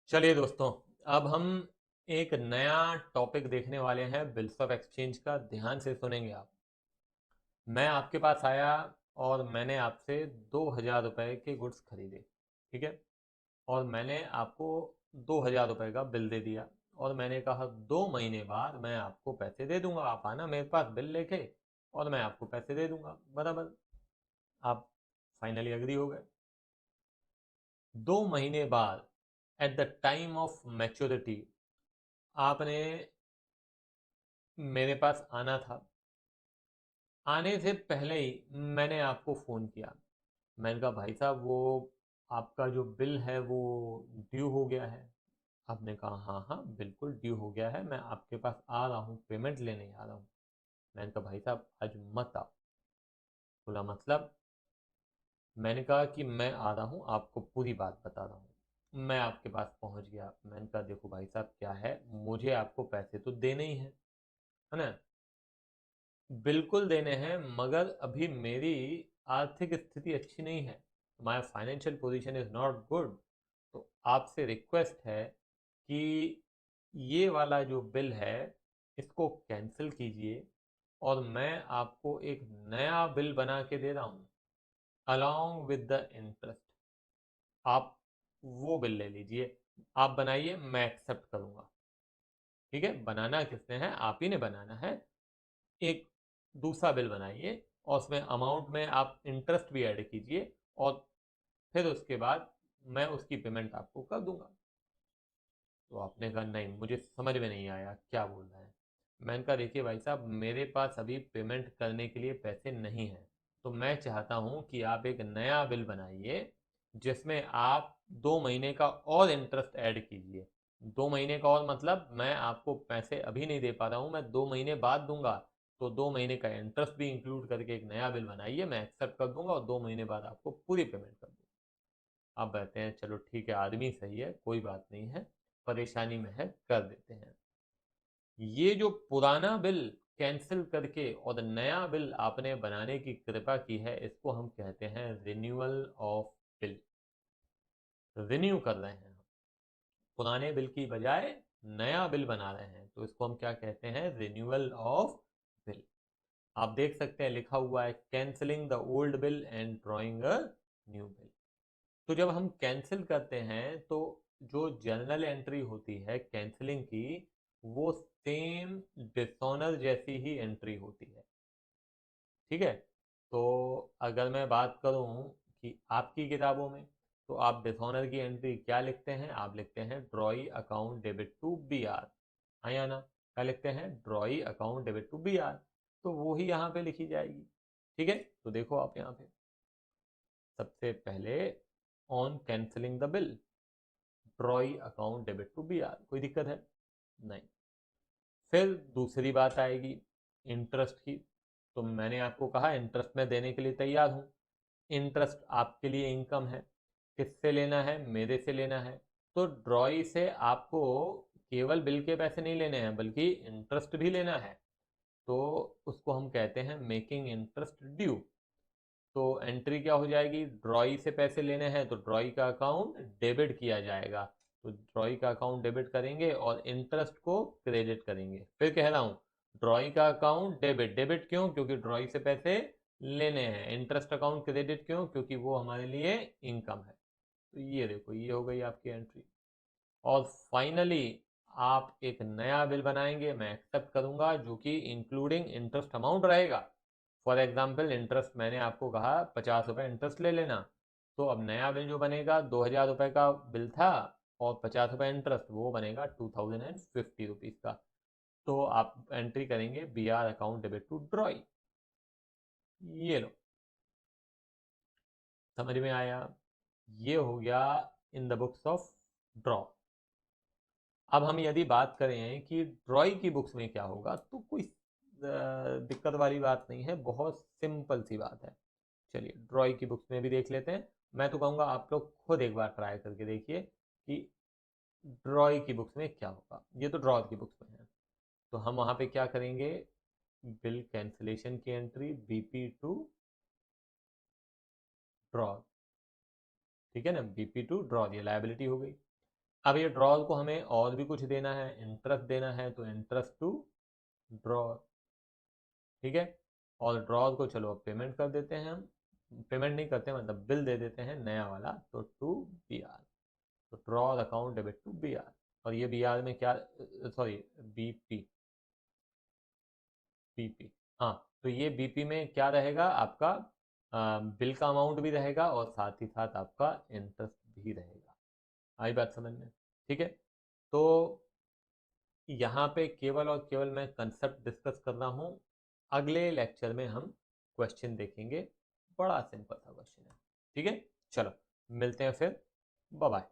चलिए दोस्तों, अब हम एक नया टॉपिक देखने वाले हैं बिल्स ऑफ एक्सचेंज का। ध्यान से सुनेंगे आप। मैं आपके पास आया और मैंने आपसे 2,000 रुपये के गुड्स खरीदे। ठीक है। और मैंने आपको 2,000 रुपये का बिल दे दिया और मैंने कहा 2 महीने बाद मैं आपको पैसे दे दूंगा, आप आना मेरे पास बिल लेके और मैं आपको पैसे दे दूंगा। बराबर। आप फाइनली एग्री हो गए। 2 महीने बाद at the time of maturity आपने मेरे पास आना था। आने से पहले ही मैंने आपको फ़ोन किया। मैंने कहा भाई साहब, वो आपका जो बिल है वो ड्यू हो गया है। आपने कहा हाँ हाँ बिल्कुल ड्यू हो गया है, मैं आपके पास आ रहा हूँ, पेमेंट लेने आ रहा हूँ। मैंने कहा भाई साहब आज मत आओ। बोला मतलब? मैंने कहा कि मैं आ रहा हूँ, आपको पूरी बात बता रहा हूँ। मैं आपके पास पहुँच गया। मैंने कहा देखो भाई साहब क्या है, मुझे आपको पैसे तो देने ही हैं, है ना? बिल्कुल देने हैं, मगर अभी मेरी आर्थिक स्थिति अच्छी नहीं है। My financial position is not good. तो आपसे रिक्वेस्ट है कि ये वाला जो बिल है इसको कैंसिल कीजिए और मैं आपको एक नया बिल बना के दे रहा हूँ अलॉन्ग विद द इंटरेस्ट। आप वो बिल ले लीजिए, आप बनाइए, मैं एक्सेप्ट करूँगा। ठीक है, बनाना किसने है? आप ही ने बनाना है। एक दूसरा बिल बनाइए और उसमें अमाउंट में आप इंटरेस्ट भी ऐड कीजिए और फिर उसके बाद मैं उसकी पेमेंट आपको कर दूंगा। तो आपने कहा नहीं, मुझे समझ में नहीं आया क्या बोल रहा है। मैंने कहा देखिए भाई साहब, मेरे पास अभी पेमेंट करने के लिए पैसे नहीं हैं, तो मैं चाहता हूं कि आप एक नया बिल बनाइए जिसमें आप 2 महीने का और इंटरेस्ट ऐड कीजिए। 2 महीने का और मतलब मैं आपको पैसे अभी नहीं दे पा रहा हूँ, मैं 2 महीने बाद दूंगा। तो 2 महीने का इंटरेस्ट भी इंक्लूड करके एक नया बिल बनाइए, मैं एक्सेप्ट कर दूंगा और 2 महीने बाद आपको पूरी पेमेंट कर दूंगा। आप कहते हैं चलो ठीक है, आदमी सही है, कोई बात नहीं है, परेशानी में है, कर देते हैं। ये जो पुराना बिल कैंसिल करके और नया बिल आपने बनाने की कृपा की है, इसको हम कहते हैं रिन्यूअल ऑफ बिल। रिन्यू कर रहे हैं, पुराने बिल की बजाय नया बिल बना रहे हैं, तो इसको हम क्या कहते हैं? Renewal of bill. आप देख सकते हैं लिखा हुआ है cancelling the old bill and drawing a new bill. तो जब हम कैंसिल करते हैं तो जो जर्नल एंट्री होती है कैंसिलिंग की, वो सेम डिसऑनर जैसी ही एंट्री होती है। ठीक है। तो अगर मैं बात करूं कि आपकी किताबों में, तो आप डिसऑनर की एंट्री क्या लिखते हैं? आप लिखते हैं drawee account debit to B R. हाँ या ना? क्या लिखते हैं? Drawee account debit to B R. तो वो ही यहाँ पे लिखी जाएगी। ठीक है, तो देखो आप यहाँ पे सबसे पहले on cancelling the bill, drawee account debit to B R. कोई दिक्कत है? नहीं। फिर दूसरी बात आएगी इंटरेस्ट की। तो मैंने आपको कहा इंटरेस्ट में देने के लिए तैयार हूं। इंटरेस्ट आपके लिए इनकम है। किससे लेना है? मेरे से लेना है। तो ड्रॉई से आपको केवल बिल के पैसे नहीं लेने हैं बल्कि इंटरेस्ट भी लेना है। तो उसको हम कहते हैं मेकिंग इंटरेस्ट ड्यू। तो एंट्री क्या हो जाएगी? ड्रॉई से पैसे लेने हैं तो ड्रॉई का अकाउंट डेबिट किया जाएगा। तो ड्रॉई का अकाउंट डेबिट करेंगे और इंटरेस्ट को क्रेडिट करेंगे। फिर कह रहा हूँ ड्रॉई का अकाउंट डेबिट। डेबिट क्यों? क्योंकि ड्रॉई से पैसे लेने हैं। इंटरेस्ट अकाउंट क्रेडिट क्यों? क्योंकि वो हमारे लिए इनकम है। तो ये देखो, ये हो गई आपकी एंट्री। और फाइनली आप एक नया बिल बनाएंगे, मैं एक्सेप्ट करूंगा, जो कि इंक्लूडिंग इंटरेस्ट अमाउंट रहेगा। फॉर एग्जाम्पल इंटरेस्ट मैंने आपको कहा 50 रुपये इंटरेस्ट ले लेना। तो अब नया बिल जो बनेगा 2,000 रुपये का बिल था और 50 रुपये इंटरेस्ट, वो बनेगा 2,050 रुपीज़ का। तो आप एंट्री करेंगे B R account debit to drawee. ये लो, समझ में आया? ये हो गया in the books of drawer. अब हम यदि बात करें कि ड्रॉई की बुक्स में क्या होगा, तो कोई दिक्कत वाली बात नहीं है, बहुत सिंपल सी बात है। चलिए ड्रॉई की बुक्स में भी देख लेते हैं। मैं तो कहूँगा आप लोग खुद एक बार ट्राई करके देखिए कि ड्रॉई की बुक्स में क्या होगा। ये तो ड्रॉ की बुक्स में है। तो हम वहाँ पे क्या करेंगे? बिल कैंसिलेशन की एंट्री बीपी टू ड्रॉ। ठीक है ना? बीपी टू ड्रॉ, ये लायबिलिटी हो गई। अब ये ड्रॉल को हमें और भी कुछ देना है, इंटरेस्ट देना है, तो इंटरेस्ट टू ड्रॉ, ठीक है। और ड्रॉल को चलो अब पेमेंट कर देते हैं हम, पेमेंट नहीं करते मतलब बिल दे देते हैं नया वाला, तो टू बी आर, तो ड्रॉल account debit to B R. और ये बी आर में क्या, सॉरी बीपी, बीपी, हाँ, तो ये बीपी में क्या रहेगा आपका, बिल का अमाउंट भी रहेगा और साथ ही साथ आपका इंटरेस्ट भी रहेगा। आई बात समझ में, ठीक है। तो यहाँ पे केवल और केवल मैं कंसेप्ट डिस्कस कर रहा हूँ, अगले लेक्चर में हम क्वेश्चन देखेंगे, बड़ा सिंपल सा क्वेश्चन है, ठीक है। चलो मिलते हैं फिर, बाय बाय।